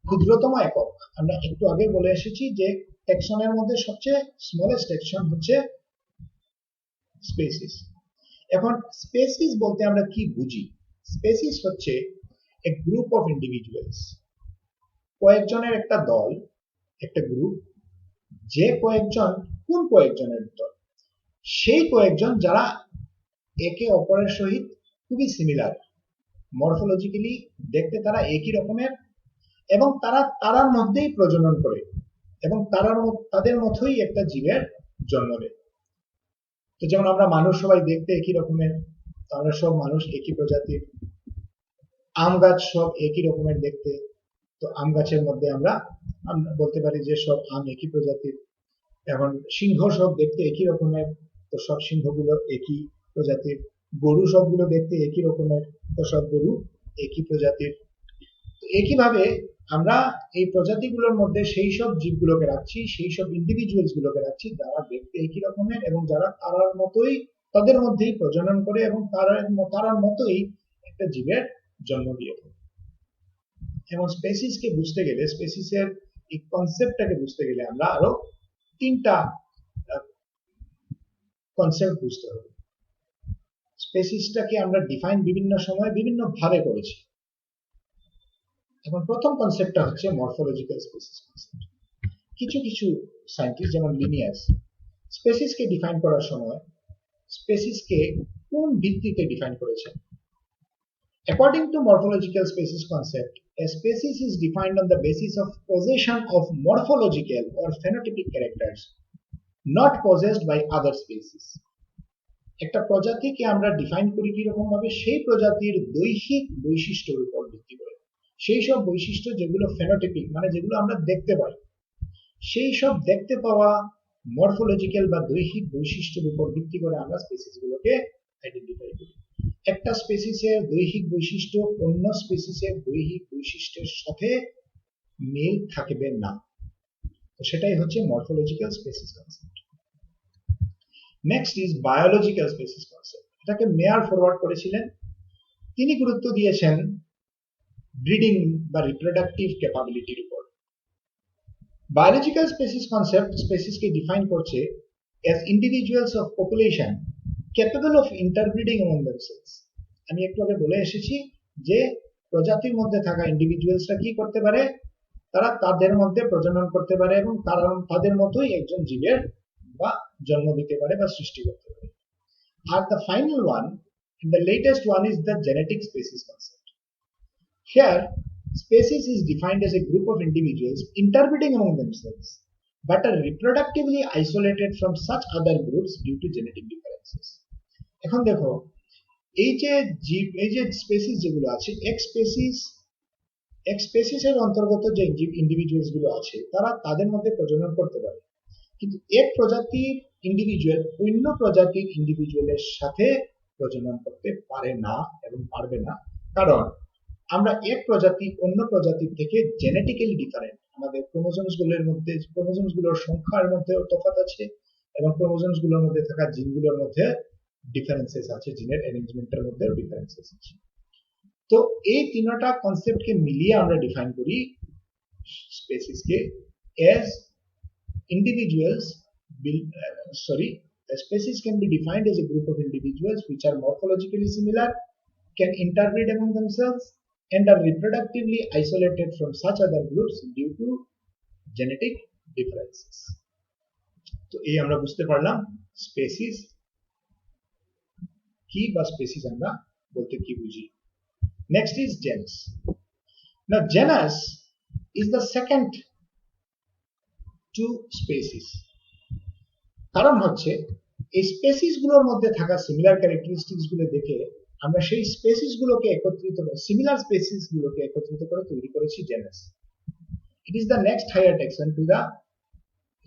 ক্ষুদ্রতম একক। আমরা একটু আগে বলে এসেছি যে ট্যাক্সনের মধ্যে সবচেয়ে স্মলেস্ট ট্যাক্সন হচ্ছে স্পেসিস। এখন স্পেসিস বলতে আমরা কি বুঝি? স্পেসিস হচ্ছে a group of individuals, কয়েকজনের একটা দল, একটা গ্রুপ, যে কয়েকজন, কোন কয়েকজনের দল? সেই কয়েকজন যারা একে অপরের সহিত খুবই সিমিলার, মরফোলজিক্যালি দেখতে তারা একই রকমের, এবং তারা তারার মধ্যেই প্রজনন করে এবং তাদের মতোই একটা জীবের জন্ম দেয়। তো যেমন আমরা মানুষ সবাই দেখতে একই রকমের, আমরা সব মানুষ একই প্রজাতির। আম গাছ সব একই রকমের দেখতে, তো আম গাছের মধ্যে আমরা বলতে পারি যে সব আম একই প্রজাতির। এখন সিংহ সব দেখতে একই রকমের, তো সব সিংহগুলো একই প্রজাতির। গরু সবগুলো দেখতে একই রকমের, তো সব গরু একই প্রজাতির। একইভাবে আমরা এই প্রজাতিগুলোর মধ্যে সেই সব জীবগুলোকে রাখছি, সেই সব ইন্ডিভিজুয়ালস গুলোকে রাখছি যারা দেখতে একই রকমের এবং যারা তারার মতোই, তাদের মধ্যেই প্রজনন করে এবং তারার মতোই একটা জীবের জন্ম দিয়ে থাকে। এবং স্পেসিসকে বুঝতে গেলে, স্পেসিসের এই কনসেপ্টটাকে বুঝতে গেলে আমরা আরো তিনটা কনসেপ্ট বুঝতে হবে। স্পেসিসটাকে আমরা ডিফাইন বিভিন্ন সময় বিভিন্ন ভাবে করেছি। এখন প্রথম কনসেপ্টটা হচ্ছে মরফোলজিক্যাল স্পেসিস কনসেপ্ট। কিছু কিছু সায়েন্টিস্ট যেমন লিনিয়াস স্পেসিসকে ডিফাইন করার সময় স্পেসিসকে কোন ভিত্তিতে ডিফাইন করেছেন? According to morphological species concept, a species is defined on the basis of possession of morphological or phenotypic characters not possessed by other species. একটা প্রজাতিকে আমরা ডিফাইন করি কি রকম ভাবে? সেই প্রজাতির দৈহিক বৈশিষ্ট্যের উপর ভিত্তি করে, সেই সব বৈশিষ্ট্য যেগুলো ফেনোটিপিক, মানে যেগুলো আমরা দেখতে পাই, সেই সব দেখতে পাওয়া মরফোলজিক্যাল বা দৈহিক বৈশিষ্ট্যের উপর ভিত্তি করে আমরা স্পেসিসগুলোকে আইডেন্টিফাই করি। একটা স্পেসিসের দৈহিক বৈশিষ্ট্য অন্য স্পেসিসের দৈহিক বৈশিষ্ট্যের সাথে মিল থাকবে না, তো সেটাই হচ্ছে morphological species concept. Next is biological species concept. এটাকে মেয়ার ফরওয়ার্ড করেছিলেন। তিনি গুরুত্ব দিয়েছেন ব্রিডিং বা রিপ্রোডাক্টিভ ক্যাপাবিলিটির উপর। বায়োলজিক্যাল স্পেসিস কনসেপ্ট স্পেসিসকে ডিফাইন করছে as individuals of population capable of interbreeding among themselves. আমি একটু আগে বলে এসেছি যে প্রজাতির মধ্যে থাকা ইন্ডিভিজুয়ালসরা কি করতে পারে? তারা তাদের মধ্যে প্রজনন করতে পারে এবং তাদের মতোই একজন জীবের বা জন্ম দিতে পারে বা সৃষ্টি করতে পারে। আর the final one, the latest one is the genetic species concept. Here, species is defined as a group of individuals interbreeding among themselves, but are reproductively isolated from such other groups due to genetic differences. এখন দেখো এই যে species যেগুলো আছে x species এর অন্তর্গত যে individuals গুলো আছে তারা তাদের মধ্যে প্রজনন করতে পারে, কিন্তু এক প্রজাতির ইন্ডিভিজুয়াল অন্য প্রজাতির ইন্ডিভিজুয়ালের সাথে প্রজনন করতে পারে না এবং পারবে না, কারণ আমরা এক প্রজাতি অন্য প্রজাতির থেকে জেনেটিক্যালি ডিফারেন্ট। আমাদের ক্রোমোজোমস গুলোর সংখ্যার মধ্যে তফাৎ আছে এবং ক্রোমোজোমস গুলোর মধ্যে থাকা জিনগুলোর মধ্যে ডিফারেন্সেস আছে, জিনের অ্যারেঞ্জমেন্টের মধ্যে ডিফারেন্সেস আছে। তো এই তিনটা কনসেপ্টকে মিলিয়ে আমরা ডিফাইন করি স্পেসিসকে as individuals a species can be defined as a group of individuals which are morphologically similar, can interbreed among themselves, and are reproductively isolated from such other groups due to genetic differences. তো এই আমরা বুঝতে পারলাম species কি বা species আমরা বলতে কি বুঝি। Next is genus. Now genus is the second to species. কারণ হচ্ছে এই স্পেসিস গুলোর মধ্যে থাকা সিমিলার ক্যারেক্টারিস্টিক্স গুলো দেখে আমরা সেই স্পেসিস গুলোকে সিমিলার স্পেসিস গুলোকে একত্রিত করে তৈরি করেছি genus. It is the next higher taxon to the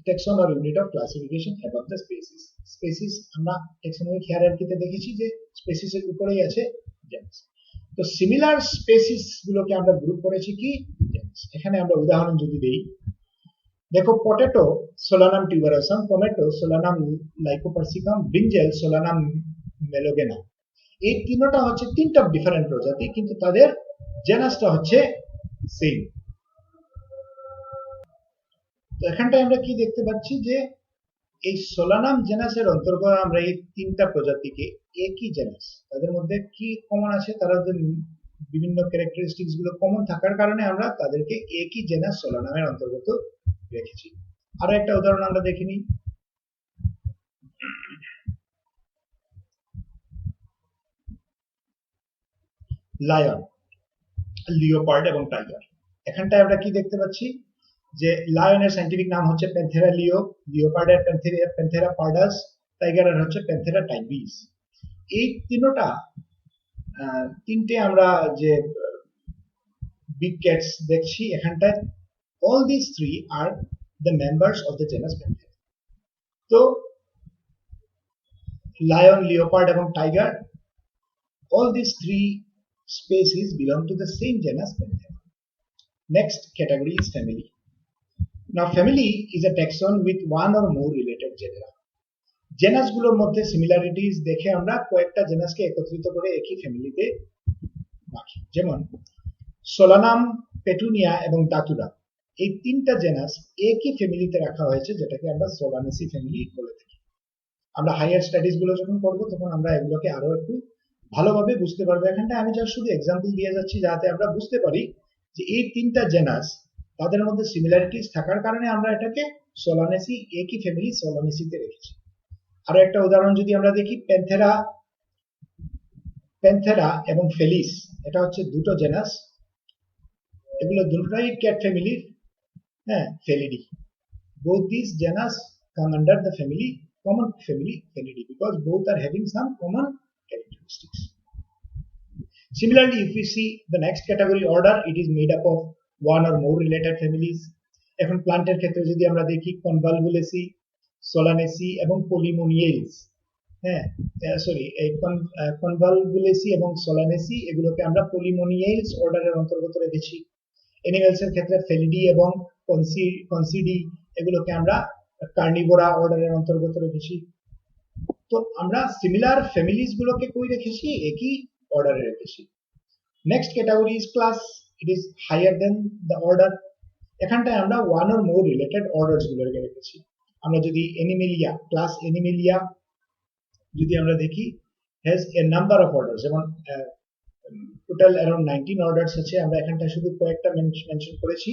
taxon or unit of classification above the species. Species আমরা taxonomic hierarchy-তে দেখেছি যে স্পেসিস এর উপরেই আছে জেনাস। তো সিমিলার স্পেসিস গুলোকে আমরা গ্রুপ করেছি কি জেনাস। এখানে আমরা উদাহরণ যদি দেই, দেখো potato Solanum tuberosum, tomato Solanum lycopersicum, brinjal Solanum melongena. এই তিনটা হচ্ছে তিনটা ডিফারেন্ট প্রজাতি, কিন্তু তাদের জেনাসটা হচ্ছে সেম। তো এখানটায় আমরা কি দেখতে পাচ্ছি যে এই সোলানাম জেনাসের অন্তর্গত আমরা এই তিনটা প্রজাতিকে একই জেনাস, তাদের মধ্যে কি কমন আছে, তারা বিভিন্ন ক্যারেক্টারিস্টিক্স গুলো কমন থাকার কারণে আমরা তাদেরকে একই জেনাস সোলানামের অন্তর্গত রেখেছি। আরো একটা উদাহরণ আমরা দেখে নিই। লায়ন, লিওপার্ড এবং টাইগার। এখানটায় আমরা কি দেখতে পাচ্ছি যে লায়নের সাইন্টিফিক নাম হচ্ছে প্যান্থেরা লিও, লিওপার্ডের প্যান্থেরা পার্ডাস, টাইগারের হচ্ছে প্যান্থেরা টাইবিস। এই তিনটে আমরা যে বিগ ক্যাটস দেখছি এখানটায়, all these three are the members of the genus Panthera. So lion, leopard এবং tiger, all these three species belong to the same genus Panthera. Next category is family. Now family is a taxon with one or more related genera. Genus গুলোর মধ্যে similarities দেখে আমরা কয়েকটা জেনাসকে একত্রিত করে একই ফ্যামিলিতে রাখি। যেমন সোলানাম, পেটুনিয়া এবং দাতুরা, এই তিনটা জেনাস একই ফ্যামিলিতে রাখা হয়েছে, যেটাকে আমরা সোলানেসি ফ্যামিলি বলে থাকি। আমরা হায়ার স্টাডিজ গুলো যখন করব তখন আমরা এগুলোকে আরো একটু ভালোভাবে বুঝতে পারবো। এখানটা আমি যা শুধু এক্সাম্পল দিয়ে যাচ্ছি যাতে আমরা বুঝতে পারি যে এই তিনটা জেনাস তাদের মধ্যে সিমিলারিটিস থাকার কারণে আমরা এটাকে সোলানেসি একই ফ্যামিলি সোলানেসিতে রেখেছি। আরো একটা উদাহরণ যদি আমরা দেখি, প্যান্থেরা এবং ফেলিস, এটা হচ্ছে দুটো জেনাস, এগুলো দুটোই ক্যাট ফ্যামিলির, ফেলিডি। Both these genus come under the common family Felidae because both are having some common characteristics. Similarly, if we see the next category order, it is made up of one or more related families. এখন প্লান্টের ক্ষেত্রে যদি আমরা দেখি কনভালভুলেসি, Solanaceae এবং পলিমোনিয়েলস, কনভালভুলেসি এবং Solanaceae এগুলোকে আমরা পলিমোনিয়েলস অর্ডারের অন্তর্গত রেখেছি। অ্যানিমালস এর ক্ষেত্রে ফেলিডি এবং কনসিডি এগুলোকে আমরা কার্নিভোরা অর্ডারের অন্তর্গত রেখেছি। তো আমরা সিমিলার ফ্যামিলিজ গুলোকে কই রেখেছি, একই অর্ডারে রেখেছি। Next category is class, it is higher than the order. এখানটায় আমরা one or more related orders গুলোকে রেখেছি। আমরা যদি অ্যানিমেলিয়া, ক্লাস অ্যানিমেলিয়া যদি আমরা দেখি, has a number of order, যেমন টোটাল অ্যারাউন্ড 19 অর্ডারস আছে। আমরা এখানটা শুধু কয়েকটা মেনশন করেছি,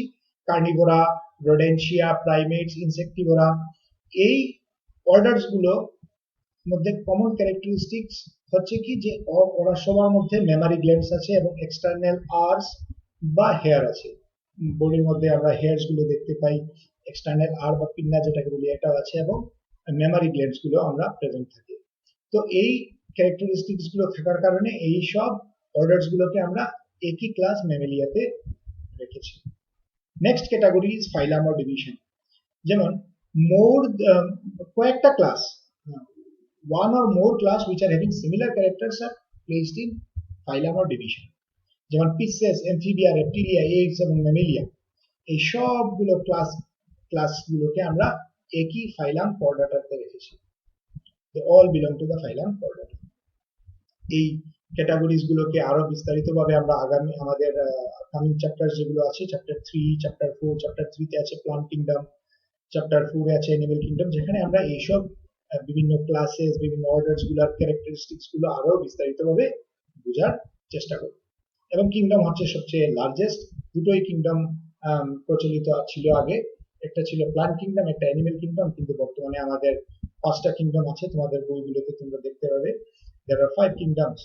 কার্নিভোরা, রোডেন্সিয়া, প্রাইমেটস, ইনসেক্টিভোরা। এই অর্ডারস গুলো মধ্যে কমন ক্যারেক্টারিস্টিক্স হচ্ছে কি যে ওরা সবার মধ্যে মেমারি গ্ল্যান্ডস আছে এবং এক্সটার্নাল আর্স বা হেয়ার আছে। বডির মধ্যে আমরা হেয়ারস গুলো দেখতে পাই, এক্সটার্নাল আর বা পিন্না যেটাকে বলি এটাও আছে, এবং মেমারি গ্ল্যান্ডস গুলো আমরা প্রেজেন্ট থাকে। তো এই ক্যারেক্টারিস্টিক্স গুলো থাকার কারণে এই সব অর্ডারস গুলোকে আমরা একই ক্লাস ম্যামেলিয়াতে রেখেছি। Next category is phylum or division. যেমন মোর কয়েকটা class, one or more class which are having similar characters are placed in phylum or division. যেমন পিসেস, অ্যামফিবিয়া, রেপটিলিয়া, এগস এবং ম্যামেলিয়া, এই সবগুলো ক্লাসগুলোকে আমরা একই ফাইলাম পর্ডাটাতে রেখেছি। they all belong to the phylum Chordata. এই ক্যাটাগরিজ গুলোকে আরো বিস্তারিতভাবে আমরা আগামী আমাদের কামিং চ্যাপ্টার যেগুলো আছে, চ্যাপ্টার 3, চ্যাপ্টার 4, চ্যাপ্টার 3 তে আছে প্লান্ট কিংডম, চ্যাপ্টার 4 এ আছে অ্যানিমাল কিংডম, যেখানে আমরা এইসব বিভিন্ন ক্লাসেস, বিভিন্ন অর্ডারস গুলোর ক্যারেক্টারিস্টিক্স গুলো আরো বিস্তারিতভাবে বোঝার চেষ্টা করব। এবং কিংডম হচ্ছে সবচেয়ে লার্জেস্ট। দুটোই কিংডম প্রচলিত ছিল আগে, একটা ছিল প্লান্ট কিংডম, একটা অ্যানিমাল কিংডম, কিন্তু বর্তমানে আমাদের 5টা কিংডম আছে, তোমাদের বইগুলোতে তোমরা দেখতে পাবে। there are 5 kingdoms: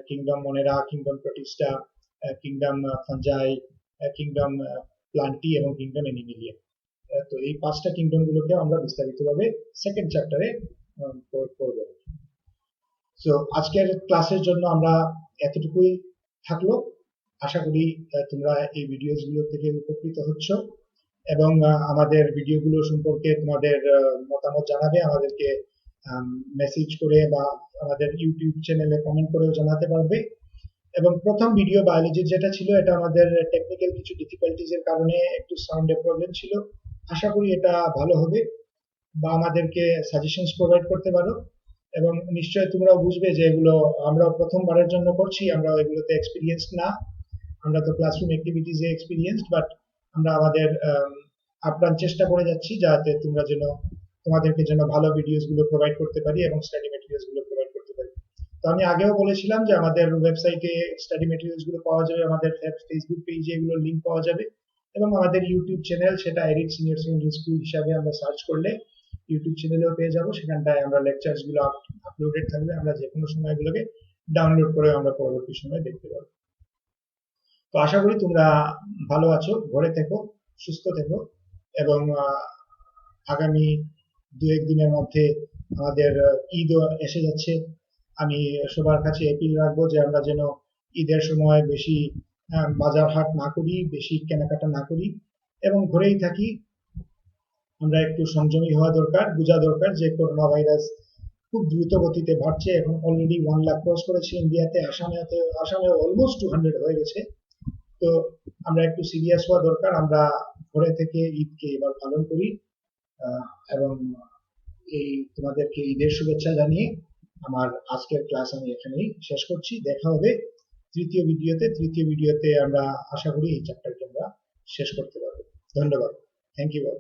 kingdom monera, kingdom protista, kingdom fungi, kingdom plantae এবং kingdom animalia। তো এই 5টা কিংডম গুলোকে আমরা বিস্তারিতভাবে সেকেন্ড চ্যাপ্টারে পড়ব। সো আজকের ক্লাসের জন্য আমরা এতটুকুই থাকলো। আশা করি তোমরা এই ভিডিওস গুলো থেকে উপকৃত হচ্ছ এবং আমাদের ভিডিওগুলো সম্পর্কে তোমাদের মতামত জানাবে, আমাদেরকে মেসেজ করে বা আমাদের ইউটিউব চ্যানেলে কমেন্ট করেও জানাতে পারবে। এবং প্রথম ভিডিও বায়োলজি যেটা ছিল, এটা আমাদের টেকনিক্যাল কিছু ডিফিকাল্টিজ এর কারণে একটু সাউন্ডের প্রবলেম ছিল। আশা করি এটা ভালো হবে, বা আমাদেরকে সাজেশনস প্রোভাইড করতে পারো। এবং নিশ্চয়ই তোমরাও বুঝবে যে এগুলো আমরা প্রথমবারের জন্য করছি, আমরা এগুলোতে এক্সপিরিয়েন্সড না। আমরা তো ক্লাসরুম অ্যাক্টিভিটিজে এক্সপিরিয়েন্সড, বাট আমরা আমাদের আপ্রাণ চেষ্টা করে যাচ্ছি যাতে তোমাদেরকে যেন ভালো ভিডিওস গুলো প্রোভাইড করতে পারি এবং স্টাডি ম্যাটেরিয়ালস গুলো প্রোভাইড করতে পারি। তো আমি আগেও বলেছিলাম যে আমাদের ওয়েবসাইটে স্টাডি ম্যাটেরিয়ালস গুলো পাওয়া যাবে, আমাদের ফেসবুক পেজে এগুলোর লিংক পাওয়া যাবে, এবং আমাদের ইউটিউব চ্যানেল, সেটা এরিড সিনিয়র সেকেন্ডারি স্কুল হিসাবে আমরা সার্চ করলে ইউটিউব চ্যানেলেও পেয়ে যাবো। সেখানটায় আমরা লেকচারস গুলো আপলোডেড থাকবে, আমরা যে কোনো সময় এগুলোকে ডাউনলোড করে আমরা পরবর্তী সময় দেখতে পাবো। তো আশা করি তোমরা ভালো আছো, ঘরে থেকো, সুস্থ থেকো, এবং আগামী 2-1 দিনের মধ্যে আমাদের ঈদ এসে যাচ্ছে। আমি সবার কাছে অ্যাপিল রাখবো যে আমরা যেন ঈদের সময় বেশি বাজার হাট না করি, বেশি কেনাকাটা না করি, এবং ঘরেই থাকি। আমরা একটু সংযমী হওয়া দরকার, বোঝা দরকার যে করোনা ভাইরাস খুব দ্রুত গতিতে বাড়ছে। এখন অলরেডি 1 লাখ ক্রস করেছে ইন্ডিয়াতে, আসামে অলমোস্ট 200 হয়ে গেছে। তো আমরা একটু সিরিয়াস হওয়া দরকার। আমরা ঘরে থেকে ঈদকে এবার পালন করি, এবং এই তোমাদেরকে ঈদের শুভেচ্ছা জানিয়ে আমার আজকের ক্লাস আমি এখানেই শেষ করছি। দেখা হবে তৃতীয় ভিডিওতে আমরা আশা করি এই চ্যাপ্টারকে আমরা শেষ করতে পারবো। ধন্যবাদ। Thank you all.